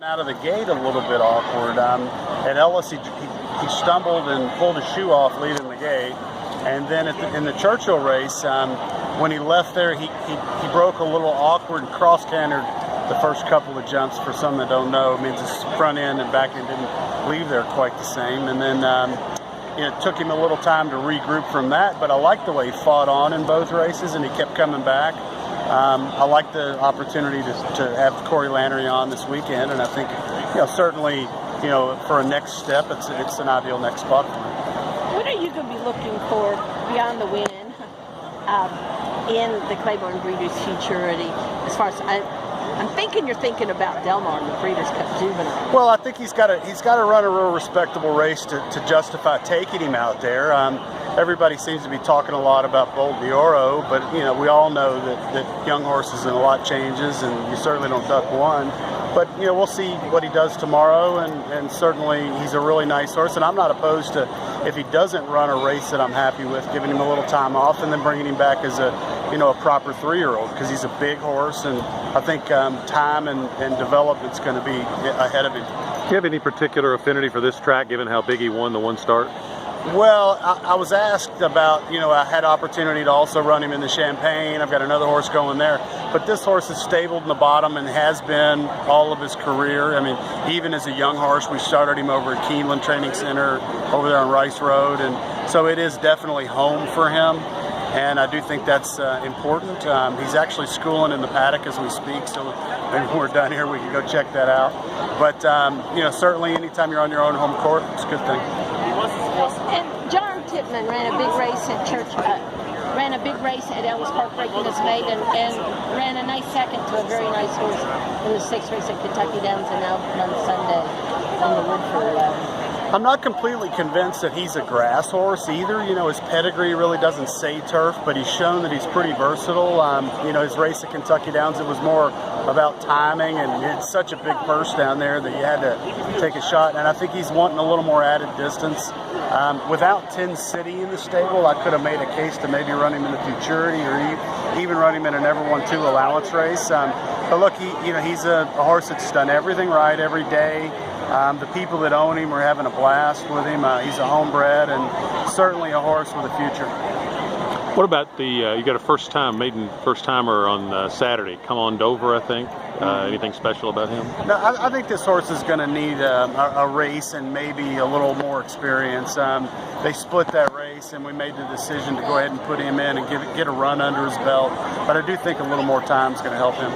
Out of the gate a little bit awkward. At Ellis, he stumbled and pulled his shoe off leading the gate. And then in the Churchill race, when he left there, he broke a little awkward and cross-cantered the first couple of jumps. For some that don't know, it means his front end and back end didn't leave there quite the same. And then it took him a little time to regroup from that, but I liked the way he fought on in both races, and he kept coming back. I like the opportunity to have Corey Lannery on this weekend, and I think, certainly, for a next step, it's an ideal next spot for him. What are you going to be looking for beyond the win in the Claiborne Breeders' Futurity? As far as I'm thinking, you're thinking about Del Mar in the Breeders' Cup Juvenile. Well, I think he's got to run a real respectable race to justify taking him out there. Everybody seems to be talking a lot about Bolt d'Oro, but we all know that young horses and a lot changes, and you certainly don't duck one. But we'll see what he does tomorrow, and certainly he's a really nice horse, and I'm not opposed to, if he doesn't run a race that I'm happy with, giving him a little time off and then bringing him back as a proper 3-year-old, because he's a big horse, and I think time and development's going to be ahead of him. Do you have any particular affinity for this track, given how big he won the one start? Well, I was asked about, I had opportunity to also run him in the Champagne. I've got another horse going there. But this horse is stabled in the bottom and has been all of his career. I mean, even as a young horse, we started him over at Keeneland Training Center over there on Rice Road. And so it is definitely home for him. And I do think that's important. He's actually schooling in the paddock as we speak, so maybe when we're done here we can go check that out. But, certainly anytime you're on your own home court, it's a good thing. And John Tippmann ran a big race at Ellis Park, breaking his maiden, and ran a nice second to a very nice horse in the 6th race at Kentucky Downs, and now on Sunday on the Woodford. I'm not completely convinced that he's a grass horse either. His pedigree really doesn't say turf, but he's shown that he's pretty versatile. His race at Kentucky Downs, it was more about timing, and it's such a big purse down there that you had to take a shot. And I think he's wanting a little more added distance. Without 10 City in the stable, I could have made a case to maybe run him in the Futurity or even run him in a Never Won 2 allowance race. But look, he's a horse that's done everything right every day. The people that own him are having a blast with him. He's a homebred and certainly a horse with a future. What about you got a maiden first-timer on Saturday, Come On Dover, I think. Anything special about him? No, I think this horse is going to need a race and maybe a little more experience. They split that race, and we made the decision to go ahead and put him in and get a run under his belt. But I do think a little more time is going to help him.